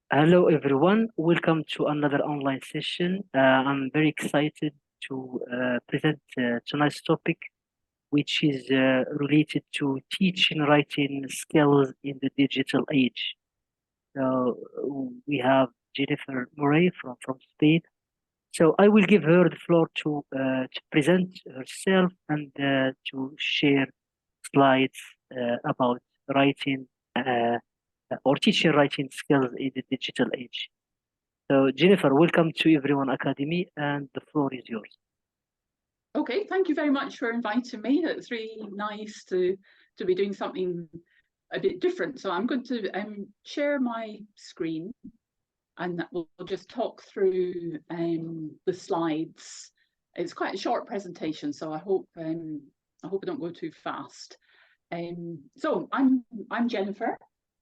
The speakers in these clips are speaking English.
Hello, everyone. Welcome to another online session. I'm very excited to present tonight's topic, which is related to teaching writing skills in the digital age. So we have Jennifer Murray from Spain. So I will give her the floor to present herself and to share slides about writing uh, or teaching writing skills in the digital age. So, Jennifer, welcome to Everyone Academy, and the floor is yours. Okay, thank you very much for inviting me. It's really nice to be doing something a bit different. So I'm going to share my screen and we'll just talk through the slides. It's quite a short presentation, so I hope I don't go too fast. So I'm Jennifer.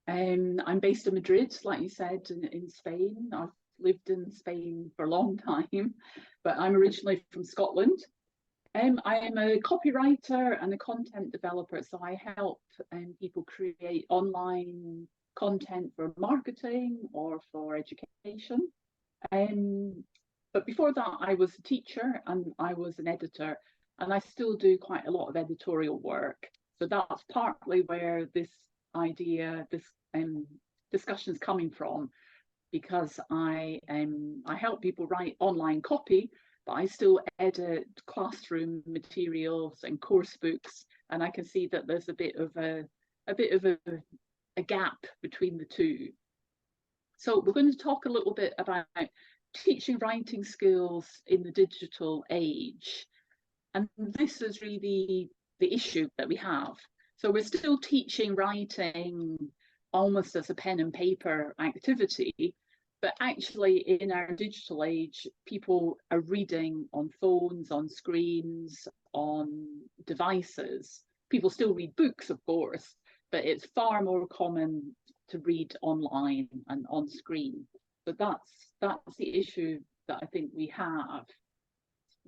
I'm based in Madrid, like you said, in Spain. I've lived in Spain for a long time, but I'm originally from Scotland. I am a copywriter and a content developer, so I help people create online content for marketing or for education. But before that, I was a teacher and I was an editor, and I still do quite a lot of editorial work. So that's partly where this idea, this discussion is coming from, because I help people write online copy, but I still edit classroom materials and course books, and I can see that there's a bit of a gap between the two. So we're going to talk a little bit about teaching writing skills in the digital age, and this is really the issue that we have. So we're still teaching writing almost as a pen and paper activity, but actually in our digital age, people are reading on phones, on screens, on devices. People still read books, of course, but it's far more common to read online and on screen. But that's the issue that I think we have.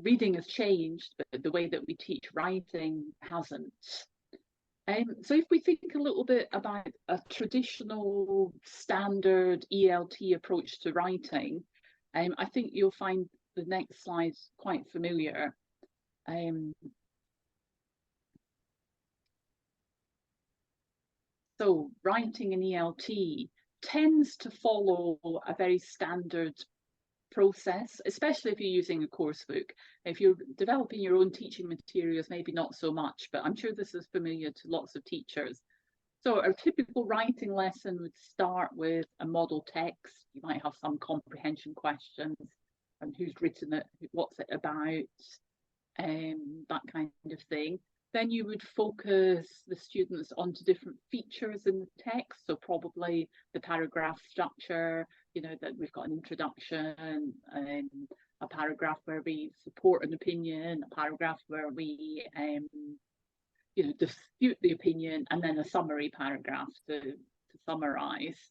Reading has changed, but the way that we teach writing hasn't. So if we think a little bit about a traditional standard ELT approach to writing, I think you'll find the next slide quite familiar. So writing an ELT tends to follow a very standard process, especially if you're using a course book. If you're developing your own teaching materials, maybe not so much, but I'm sure this is familiar to lots of teachers. So a typical writing lesson would start with a model text. You might have some comprehension questions and who's written it, what's it about, that kind of thing. Then you would focus the students onto different features in the text. So probably the paragraph structure, that we've got an introduction, a paragraph where we support an opinion, a paragraph where we dispute the opinion, and then a summary paragraph to summarize.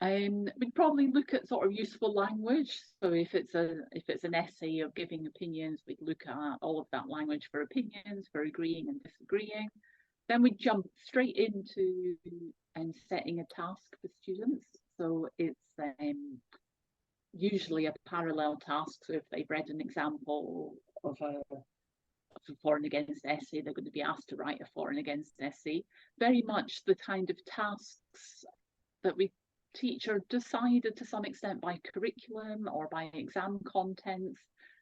We'd probably look at sort of useful language. So if it's an essay of giving opinions, we'd look at all of that language for opinions, for agreeing and disagreeing. Then we'd jump straight into setting a task for students. So it's usually a parallel task. So if they've read an example of a for and against essay, they're going to be asked to write a for and against essay. Very much the kind of tasks that we teach are decided to some extent by curriculum or by exam contents,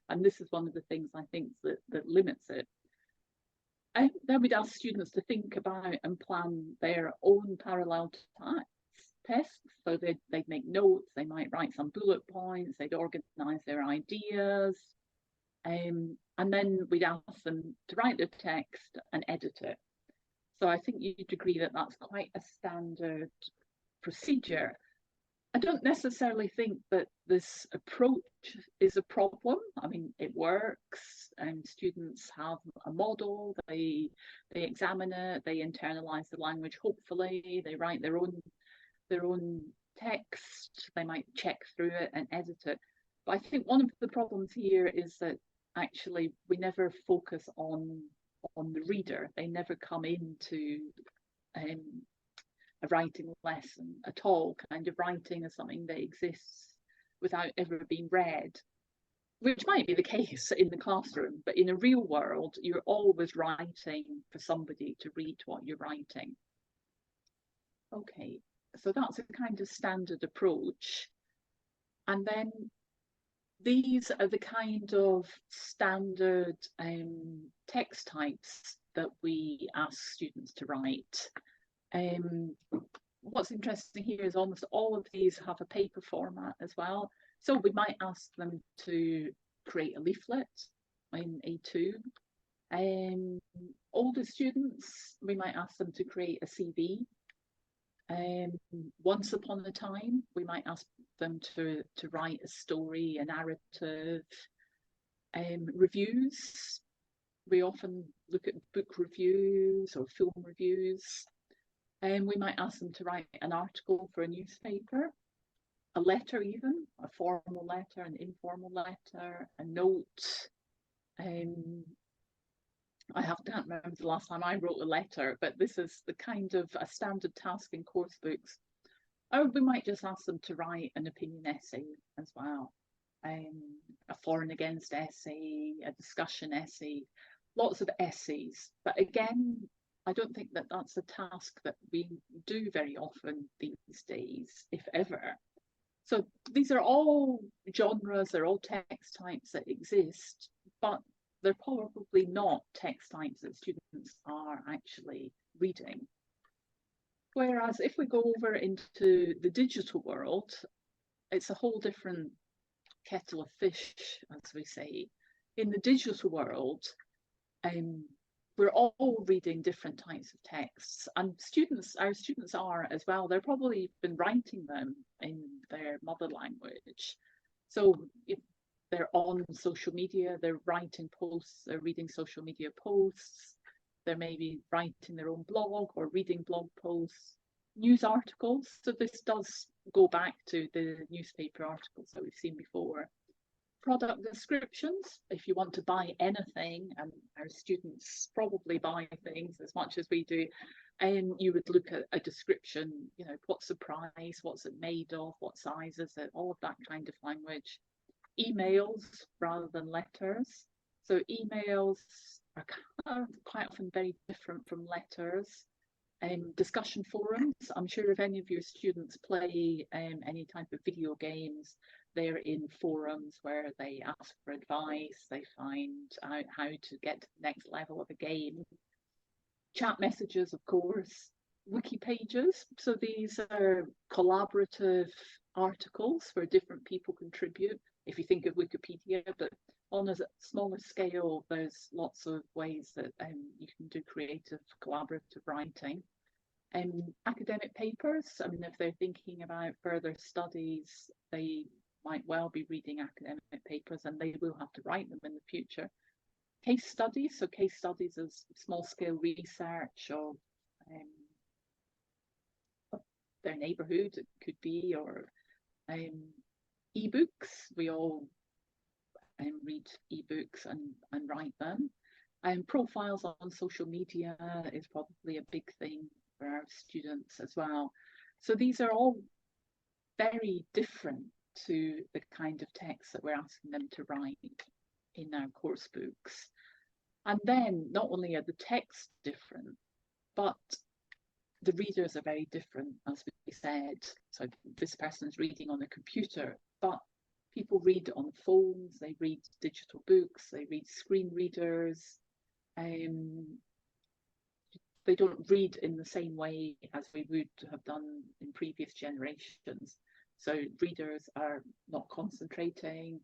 and this is one of the things I think that limits it. And then we'd ask students to think about and plan their own parallel tests. So they'd make notes, they might write some bullet points, they'd organise their ideas, and then we'd ask them to write the text and edit it. So I think you'd agree that that's quite a standard procedure. I don't necessarily think that this approach is a problem. I mean, it works, and students have a model, they examine it, they internalize the language, hopefully, they write their own text, they might check through it and edit it. But I think one of the problems here is that actually we never focus on the reader. They never come into a writing lesson at all, kind of writing as something that exists without ever being read, which might be the case in the classroom, but in a real world, you're always writing for somebody to read what you're writing. Okay, so that's a kind of standard approach. And then these are the kind of standard text types that we ask students to write. What's interesting here is almost all of these have a paper format as well. So we might ask them to create a leaflet in A2. Older students, we might ask them to create a CV. Once upon a time, we might ask them to write a story, a narrative. Reviews, we often look at book reviews or film reviews. And we might ask them to write an article for a newspaper, a letter even, a formal letter, an informal letter, a note. I can't remember the last time I wrote a letter, but this is the kind of a standard task in course books. Or we might just ask them to write an opinion essay as well, a for and against essay, a discussion essay, lots of essays. But again, I don't think that that's a task that we do very often these days, if ever. So these are all genres, they're all text types that exist, but they're probably not text types that students are actually reading. Whereas if we go over into the digital world, it's a whole different kettle of fish, as we say. In the digital world, we're all reading different types of texts, and our students are as well. They're probably been writing them in their mother language. So if they're on social media, they're writing posts, they're reading social media posts, they're maybe writing their own blog or reading blog posts, news articles. So this does go back to the newspaper articles that we've seen before. Product descriptions, if you want to buy anything, and our students probably buy things as much as we do, and you would look at a description, you know, what's the price, what's it made of, what size is it, all of that kind of language. Emails rather than letters. So emails are quite often very different from letters. Discussion forums, I'm sure if any of your students play any type of video games, they're in forums where they ask for advice, they find out how to get to the next level of a game. Chat messages, of course. Wiki pages, so these are collaborative articles where different people contribute. If you think of Wikipedia, but on a smaller scale, there's lots of ways that you can do creative collaborative writing. Academic papers, I mean, if they're thinking about further studies, they might well be reading academic papers, and they will have to write them in the future. Case studies, so case studies is small scale research of their neighborhood, it could be, or ebooks. We all read ebooks and write them. Profiles on social media is probably a big thing for our students as well. So these are all very different to the kind of text that we're asking them to write in our course books. And then not only are the texts different, but the readers are very different, as we said. So this person's reading on a computer, but people read on phones, they read digital books, they read screen readers. They don't read in the same way as we would have done in previous generations. So readers are not concentrating,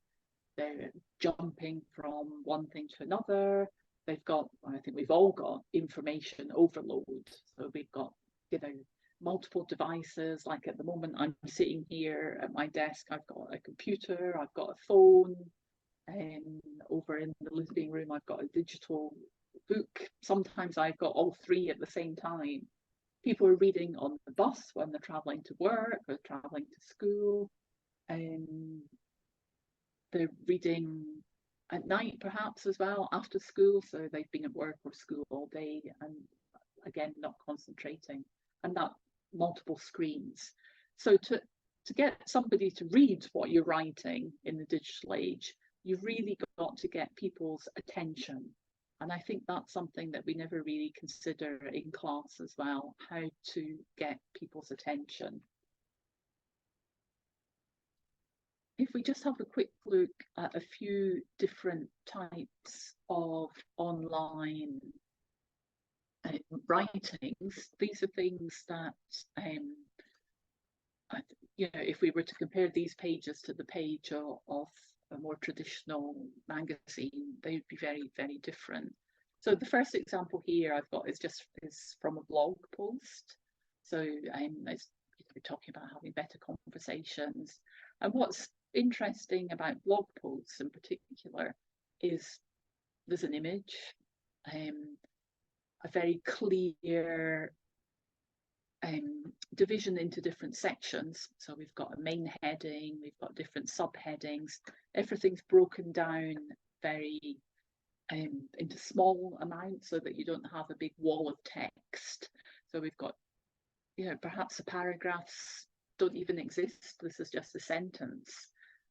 they're jumping from one thing to another. They've got, I think we've all got information overload. So we've got, you know, multiple devices. Like at the moment, I'm sitting here at my desk, I've got a computer, I've got a phone, and over in the living room, I've got a digital book. Sometimes I've got all three at the same time. People are reading on the bus when they're traveling to work or traveling to school. They're reading at night perhaps as well after school, so they've been at work or school all day and again not concentrating, and that multiple screens. So to get somebody to read what you're writing in the digital age, you've really got to get people's attention. And I think that's something that we never really consider in class as well, how to get people's attention. If we just have a quick look at a few different types of online writings, these are things that, if we were to compare these pages to the page of a more traditional magazine, they would be very, very different. So the first example here I've got is from a blog post. So we're talking about having better conversations. And what's interesting about blog posts in particular is there's an image, a very clear division into different sections. So we've got a main heading, we've got different subheadings. Everything's broken down very into small amounts so that you don't have a big wall of text. So we've got, perhaps the paragraphs don't even exist. This is just a sentence.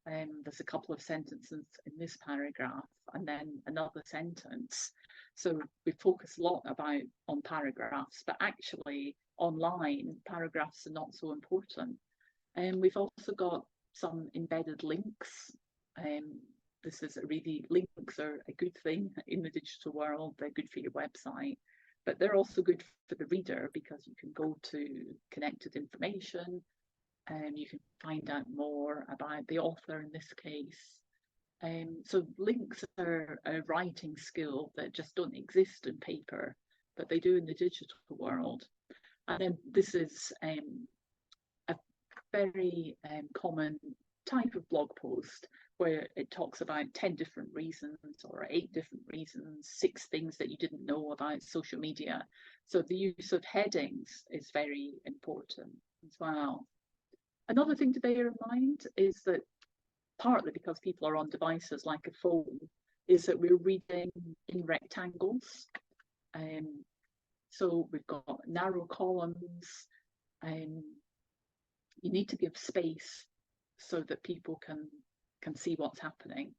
There's a couple of sentences in this paragraph and then another sentence. So we focus a lot on paragraphs, but actually online paragraphs are not so important. And we've also got some embedded links. Links are a good thing in the digital world. They're good for your website, but they're also good for the reader because you can go to connected information and you can find out more about the author in this case. So links are a writing skill that just don't exist in paper, but they do in the digital world. And then this is a very common type of blog post where it talks about 10 different reasons or 8 different reasons, 6 things that you didn't know about social media. So the use of headings is very important as well. Another thing to bear in mind is that partly because people are on devices like a phone, is that we're reading in rectangles. So we've got narrow columns. You need to give space so that people can see what's happening.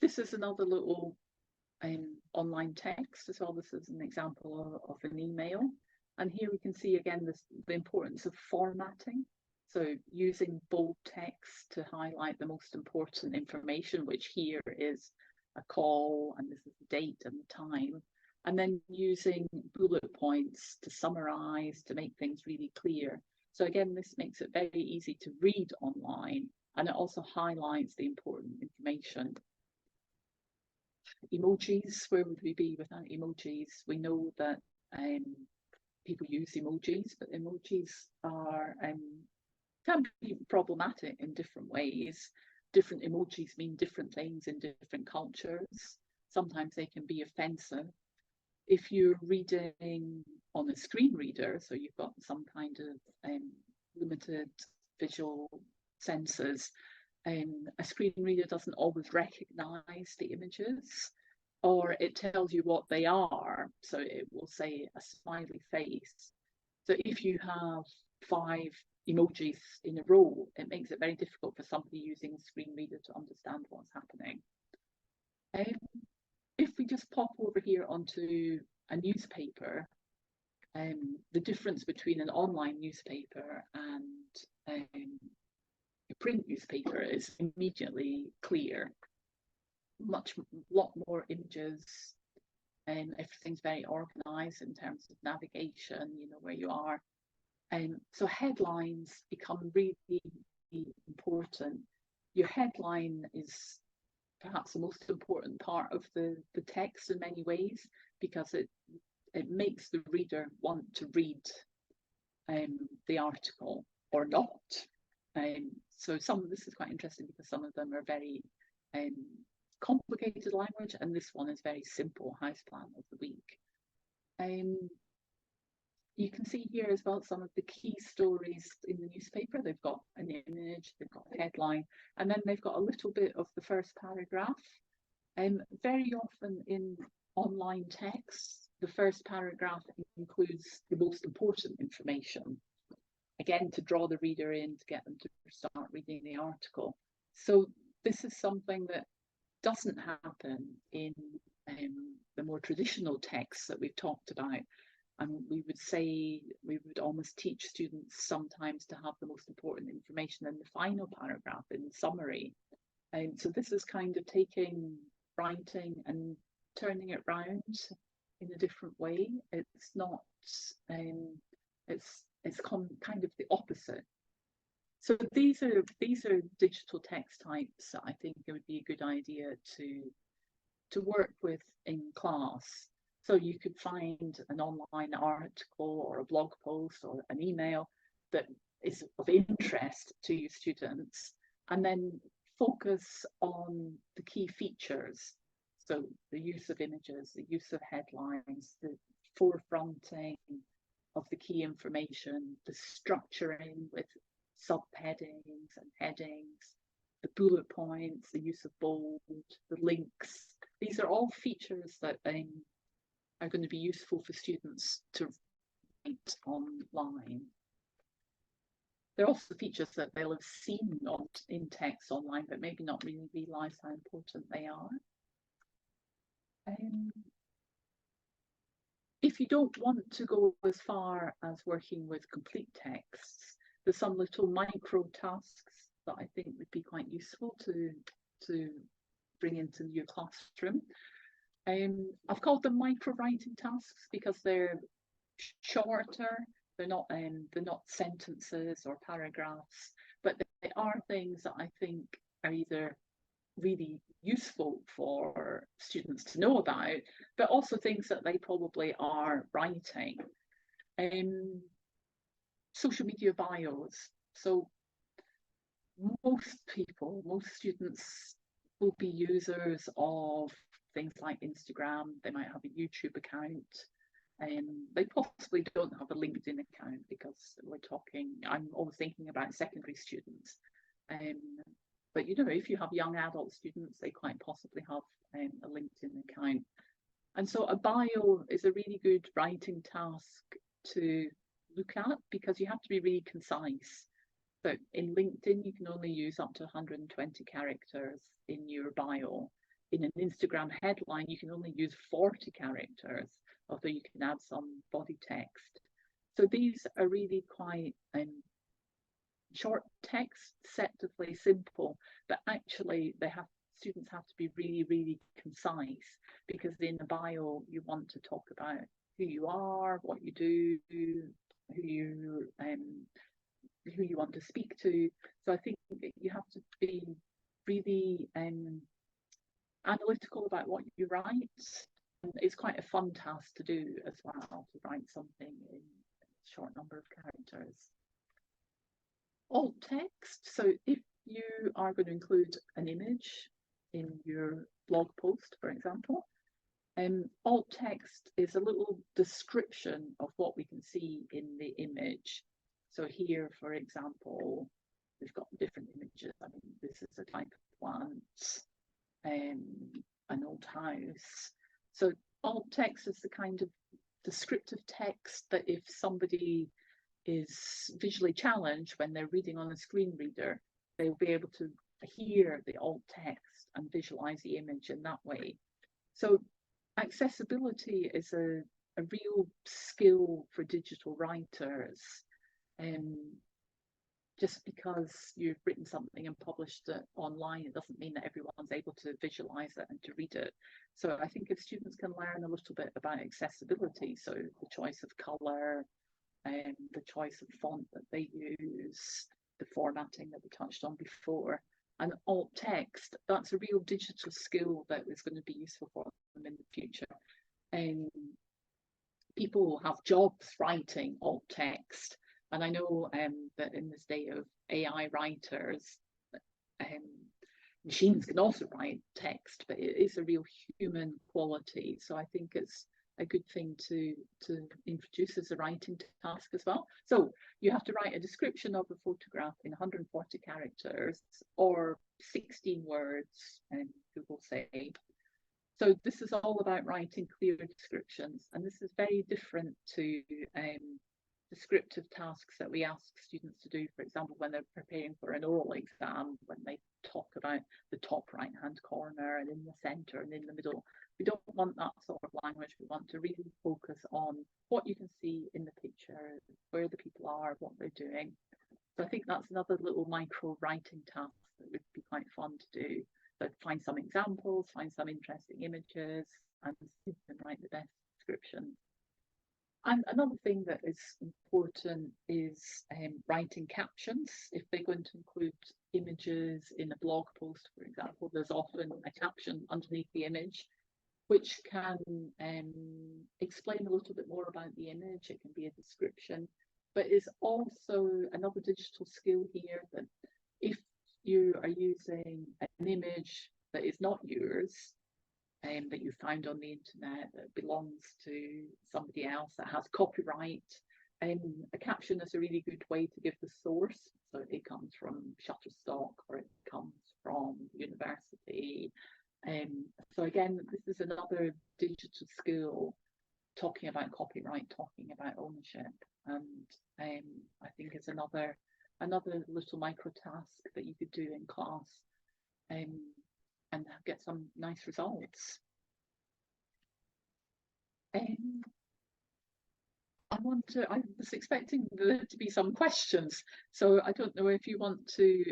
This is another little online text as well. This is an example of an email. And here we can see again the importance of formatting. So using bold text to highlight the most important information, which here is a call, and this is the date and the time. And then using bullet points to summarize, to make things really clear. So again, this makes it very easy to read online, and it also highlights the important information. Emojis, where would we be without emojis? We know that people use emojis, but emojis are can be problematic in different ways. Different emojis mean different things in different cultures. Sometimes they can be offensive. If you're reading on a screen reader, so you've got some kind of limited visual senses, a screen reader doesn't always recognize the images, or it tells you what they are. So it will say a smiley face. So if you have 5 emojis in a row, it makes it very difficult for somebody using a screen reader to understand what's happening. If we just pop over here onto a newspaper, the difference between an online newspaper and a print newspaper is immediately clear. Lot more images, and everything's very organized in terms of navigation, you know where you are. So headlines become really important. Your headline is perhaps the most important part of the text in many ways, because it makes the reader want to read the article or not. So this is quite interesting because some of them are very complicated language, and this one is very simple. Houseplant of the week. You can see here as well some of the key stories in the newspaper. They've got an image, they've got a headline, and then they've got a little bit of the first paragraph. Very often in online text, the first paragraph includes the most important information, again, to draw the reader in, to get them to start reading the article. So this is something that doesn't happen in the more traditional texts that we've talked about. And we would almost teach students sometimes to have the most important information in the final paragraph, in the summary. And so this is kind of taking writing and turning it round in a different way. It's not, it's kind of the opposite. So these are digital text types that I think it would be a good idea to work with in class. So you could find an online article or a blog post or an email that is of interest to your students, and then focus on the key features. So the use of images, the use of headlines, the forefronting of the key information, the structuring with subheadings and headings, the bullet points, the use of bold, the links. These are all features that are going to be useful for students to write online. There are also features that they'll have seen in text online, but maybe not really realise how important they are. If you don't want to go as far as working with complete texts, there's some little micro tasks that I think would be quite useful to bring into your classroom. I've called them micro writing tasks because they're shorter. They're not sentences or paragraphs, but they are things that I think are either really useful for students to know about, but also things that they probably are writing. Social media bios. So most students will be users of things like Instagram. They might have a YouTube account. They possibly don't have a LinkedIn account because I'm always thinking about secondary students. But you know, if you have young adult students, they quite possibly have a LinkedIn account. And so a bio is a really good writing task to look at because you have to be really concise. So in LinkedIn, you can only use up to 120 characters in your bio. In an Instagram headline, you can only use 40 characters, although you can add some body text. So these are really quite short text, deceptively simple, but actually students have to be really, really concise, because in the bio you want to talk about who you are, what you do, who you want to speak to. So I think you have to be really analytical about what you write. And it's quite a fun task to do as well, to write something in a short number of characters. Alt text. So if you are going to include an image in your blog post, for example, alt text is a little description of what we can see in the image. So here, for example, we've got different images. I mean, this is a type of plant, an old house. So alt text is the kind of descriptive text that if somebody is visually challenged when they're reading on a screen reader, they'll be able to hear the alt text and visualize the image in that way. So accessibility is a real skill for digital writers. Just because you've written something and published it online, it doesn't mean that everyone's able to visualize it and to read it. So I think if students can learn a little bit about accessibility, so the choice of color, the choice of font that they use, the formatting that we touched on before, and alt text, that's a real digital skill that is going to be useful for them in the future. People have jobs writing alt text, and I know that in this day of AI writers, machines can also write text, but it is a real human quality. So I think it's a good thing to introduce as a writing task as well. So you have to write a description of a photograph in 140 characters or 16 words, Google say. So this is all about writing clear descriptions, and this is very different to descriptive tasks that we ask students to do, for example, when they're preparing for an oral exam, when they talk about the top right hand corner and in the centre and in the middle. We don't want that sort of language. We want to really focus on what you can see in the picture, where the people are, what they're doing. So I think that's another little micro writing task that would be quite fun to do. So find some examples, find some interesting images, and see if you can write the best description. And another thing that is important is writing captions. If they're going to include images in a blog post, for example, there's often a caption underneath the image, which can explain a little bit more about the image. It can be a description, but it's also another digital skill here that if you are using an image that is not yours, that you found on the internet, that belongs to somebody else, that has copyright, a caption is a really good way to give the source. So it comes from Shutterstock or it comes from university. So again, this is another digital skill, talking about copyright, talking about ownership, and I think it's another little micro task that you could do in class, and get some nice results. I was expecting there to be some questions, so I don't know if you want to.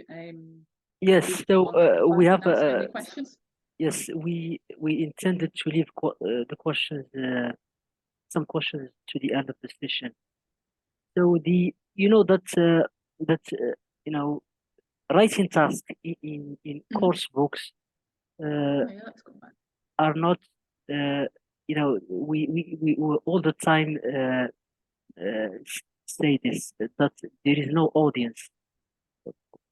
Yes, so we have any questions. yes, we intended to leave the questions, some questions to the end of the session. So you know that you know, writing tasks in course books are not, you know, we all the time say this, that there is no audience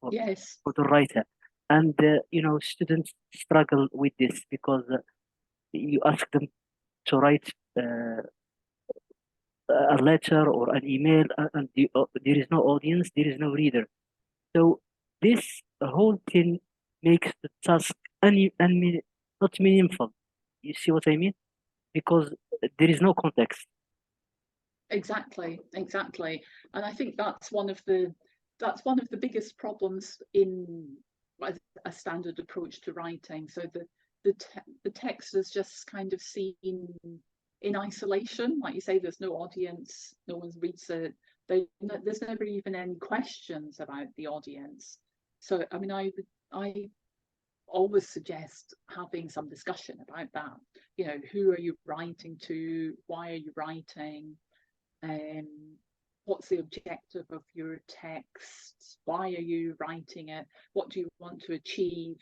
for, Yes. for the writer, and you know, students struggle with this because you ask them to write a letter or an email, and there is no audience, there is no reader. So this whole thing makes the task not meaningful. You see what I mean? Because there is no context. Exactly. And I think that's one of the biggest problems in a standard approach to writing. So the text is just kind of seen in isolation. Like you say, there's no audience, no one reads it. There's never even any questions about the audience. So I mean, I always suggest having some discussion about that. You know, who are you writing to? Why are you writing? What's the objective of your text? Why are you writing it? What do you want to achieve?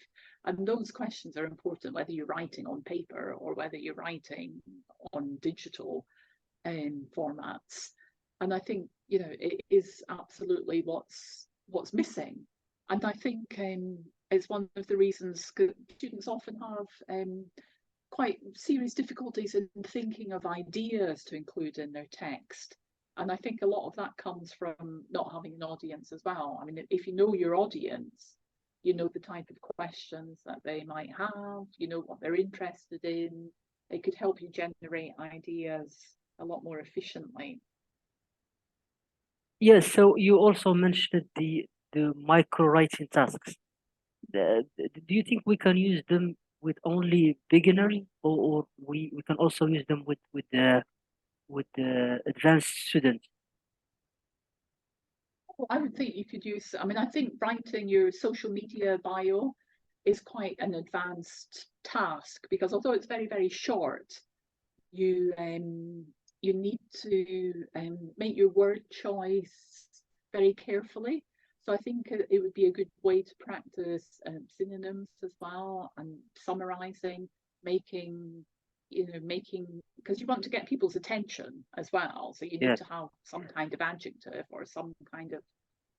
And those questions are important, whether you're writing on paper or whether you're writing on digital formats. And I think, you know, it is absolutely what's missing. And I think it's one of the reasons students often have quite serious difficulties in thinking of ideas to include in their text. And I think a lot of that comes from not having an audience as well. I mean, if you know your audience, you know the type of questions that they might have, you know what they're interested in, it could help you generate ideas a lot more efficiently. Yes, so you also mentioned the micro writing tasks. Do you think we can use them with only beginners, or we can also use them with the advanced students? I would think you could use, I mean, I think writing your social media bio is quite an advanced task, because although it's very, very short, you need to make your word choice very carefully. So I think it would be a good way to practice synonyms as well, and summarizing, making, because you want to get people's attention as well. So you need to have some kind of adjective or some kind of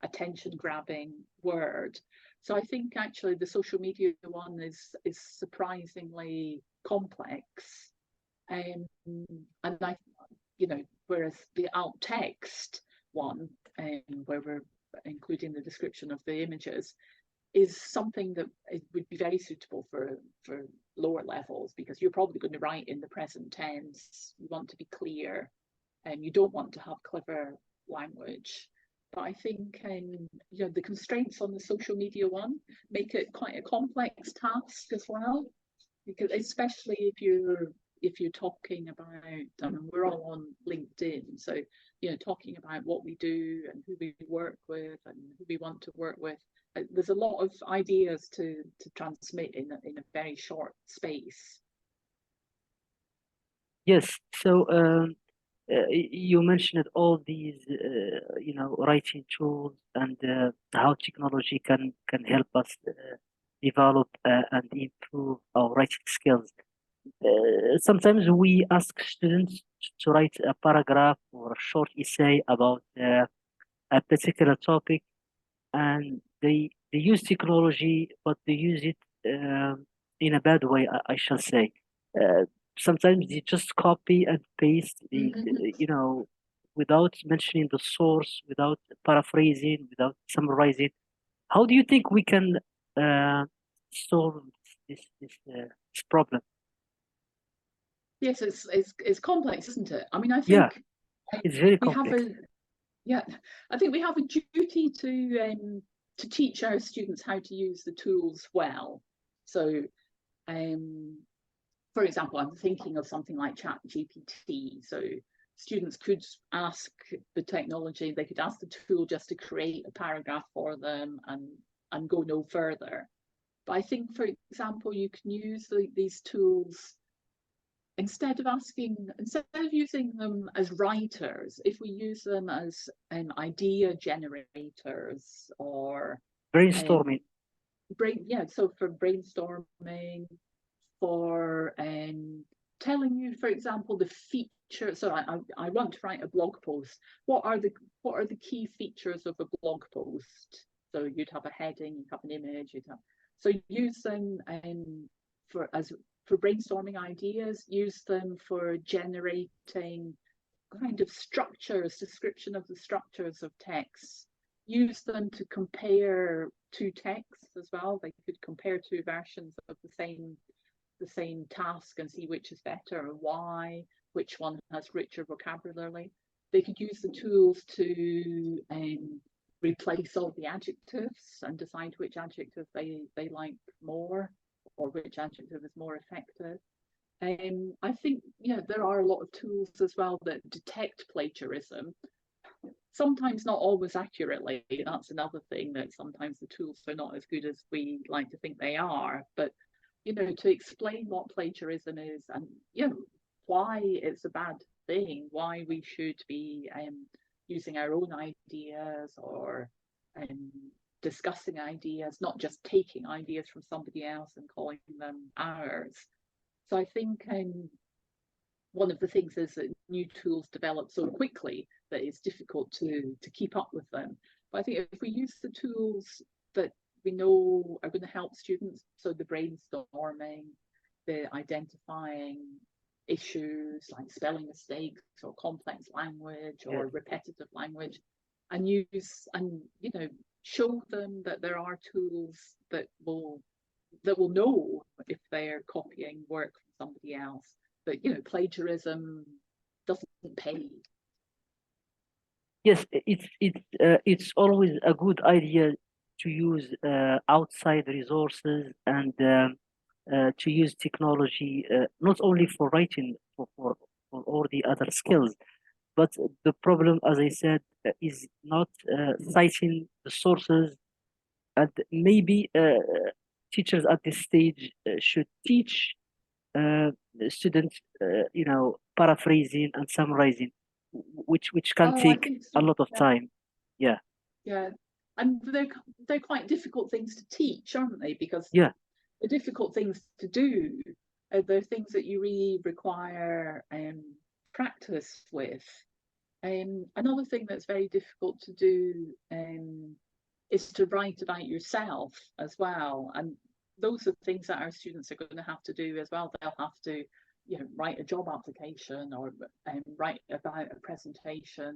attention grabbing word. So I think actually the social media one is surprisingly complex. And I, whereas the alt text one, where we're including the description of the images, is something that it would be very suitable for lower levels, because you're probably going to write in the present tense. You want to be clear, and you don't want to have clever language. But I think the constraints on the social media one make it quite a complex task as well, because especially if you're talking about, I mean, we're all on LinkedIn, so talking about what we do and who we work with and who we want to work with. There's a lot of ideas to transmit in a very short space. Yes. So you mentioned all these, writing tools and how technology can help us develop and improve our writing skills. Sometimes we ask students to write a paragraph or a short essay about a particular topic, and they use technology, but they use it in a bad way, I shall say. Uh, Sometimes they just copy and paste, without mentioning the source, without paraphrasing, without summarizing. How do you think we can uh, solve this problem? Yes, it's complex, isn't it? I mean, I Yeah, think it's very we have complex. I think we have a duty to teach our students how to use the tools well. So, for example, I'm thinking of something like ChatGPT. So students could ask the technology, they could ask the tool just to create a paragraph for them and go no further. But I think, for example, you can use these tools instead of using them as writers, if we use them as idea generators or Brainstorming. so for brainstorming, for telling you, for example, the feature. So I want to write a blog post. What are the key features of a blog post? So you'd have a heading, you'd have an image, so use them for brainstorming ideas, use them for generating kind of structures, description of the structures of texts, use them to compare two texts as well. They could compare two versions of the same task and see which is better and why, which one has richer vocabulary. They could use the tools to replace all the adjectives and decide which adjective they like more, or which adjective is more effective. I think there are a lot of tools as well that detect plagiarism. Sometimes not always accurately. That's another thing, that sometimes the tools are not as good as we like to think they are. But to explain what plagiarism is and why it's a bad thing, why we should be using our own ideas or discussing ideas, not just taking ideas from somebody else and calling them ours. So I think one of the things is that new tools develop so quickly that it's difficult to keep up with them. But I think if we use the tools that we know are going to help students, so the brainstorming, the identifying issues like spelling mistakes or complex language or repetitive language, and show them that there are tools that will know if they're copying work from somebody else. But plagiarism doesn't pay. Yes, it's always a good idea to use outside resources and to use technology not only for writing, for all the other skills. But the problem, as I said, is not citing the sources, and maybe teachers at this stage should teach uh, students, paraphrasing and summarizing, which can Oh, I take think a so. lot of time. Yeah, Yeah, and they're quite difficult things to teach, aren't they? Because yeah, the difficult things to do are the things that you really require practice with. Another thing that's very difficult to do is to write about yourself as well. And those are things that our students are going to have to do as well. They'll have to, write a job application or write about a presentation,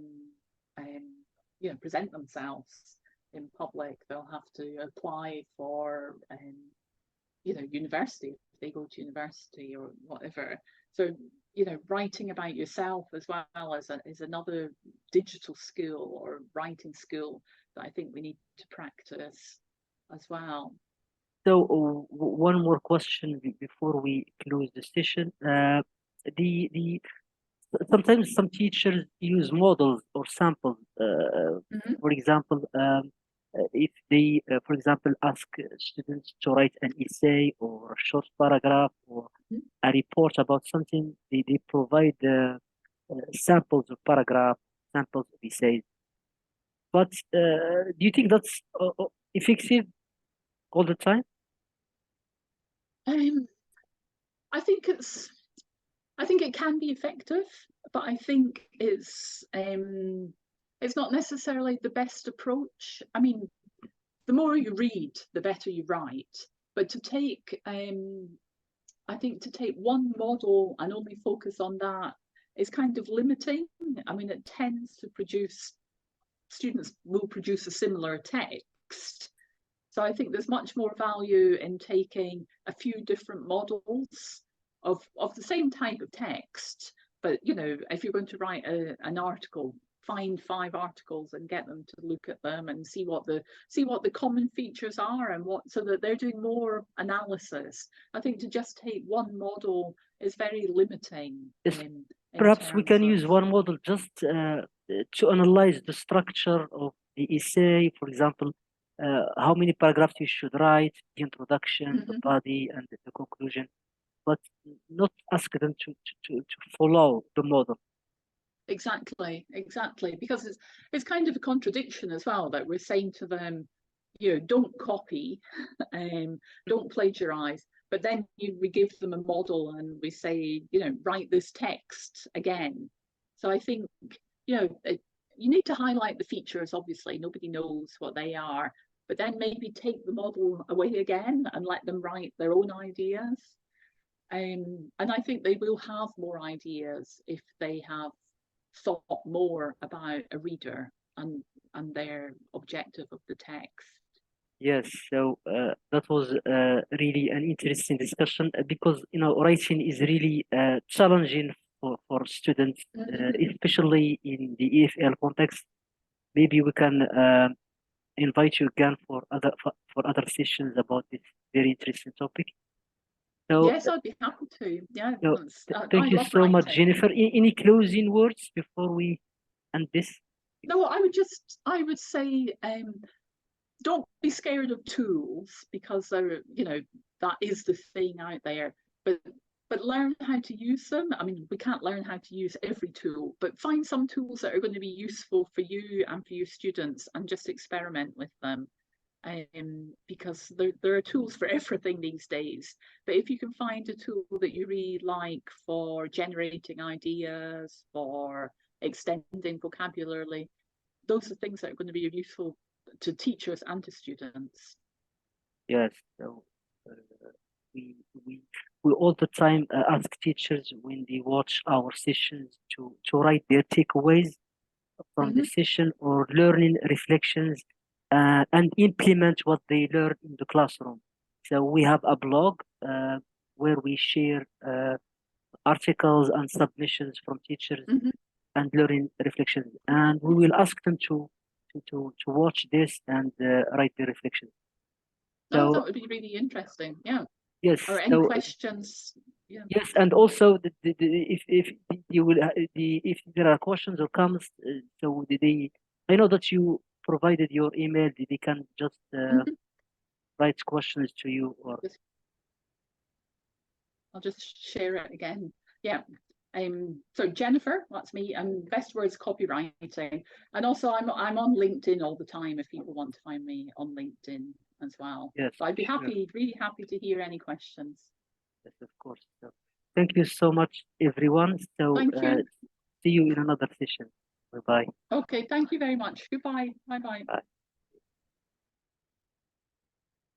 present themselves. in public, they'll have to apply for, university if they go to university or whatever. So, writing about yourself as well is another digital skill or writing skill that I think we need to practice as well. So one more question before we close the session. The sometimes some teachers use models or samples. For example, if they, for example, ask students to write an essay or a short paragraph or a report about something, they provide samples of paragraph, samples of essays. But do you think that's effective all the time? I think it can be effective, but I think it's not necessarily the best approach. I mean, the more you read, the better you write. But to take, I think to take one model and only focus on that is kind of limiting. I mean, it tends to produce, students will produce a similar text. So I think there's much more value in taking a few different models of the same type of text. But, if you're going to write an article, find 5 articles and get them to look at them and see what the common features are and so that they're doing more analysis. I think to just take one model is very limiting. Perhaps we can use one model just to analyze the structure of the essay, for example, how many paragraphs you should write, the introduction, the body, and the conclusion, but not ask them to follow the model. Exactly, because it's kind of a contradiction as well that we're saying to them, don't copy, don't plagiarize, but then we give them a model and we say, write this text again. So I think, you need to highlight the features. Obviously, nobody knows what they are, but then maybe take the model away again and let them write their own ideas. And I think they will have more ideas if they have thought more about a reader and their objective of the text. Yes, so that was really an interesting discussion because writing is really challenging for students, especially in the EFL context. Maybe we can invite you again for other sessions about this very interesting topic. So, yes, I'd be happy to. Yeah. Thank you so much, Jennifer. Any closing words before we end this? No, I would say, don't be scared of tools because they're, that is the thing out there. But learn how to use them. I mean, we can't learn how to use every tool, but find some tools that are going to be useful for you and for your students and just experiment with them. Because there are tools for everything these days. But if you can find a tool that you really like for generating ideas, for extending vocabulary, those are things that are going to be useful to teachers and to students. Yes, so we all the time ask teachers when they watch our sessions to write their takeaways from the session or learning reflections and implement what they learned in the classroom. So we have a blog where we share articles and submissions from teachers and learning reflections, and we will ask them to watch this and write their reflections. So that would be really interesting. Yeah. Yes. Or any questions? Yeah. Yes, and also if you will if there are questions or comments, so I know that you provided your email. They can just write questions to you, or I'll just share it again. Yeah. So Jennifer, that's me, and Best Words Copywriting, and also I'm on LinkedIn all the time if people want to find me on LinkedIn as well. Yes, so I'd be really happy to hear any questions. Yes, of course. So, thank you so much, everyone. So thank you. See you in another session. Bye bye. Okay, thank you very much. Goodbye. Bye bye. Bye.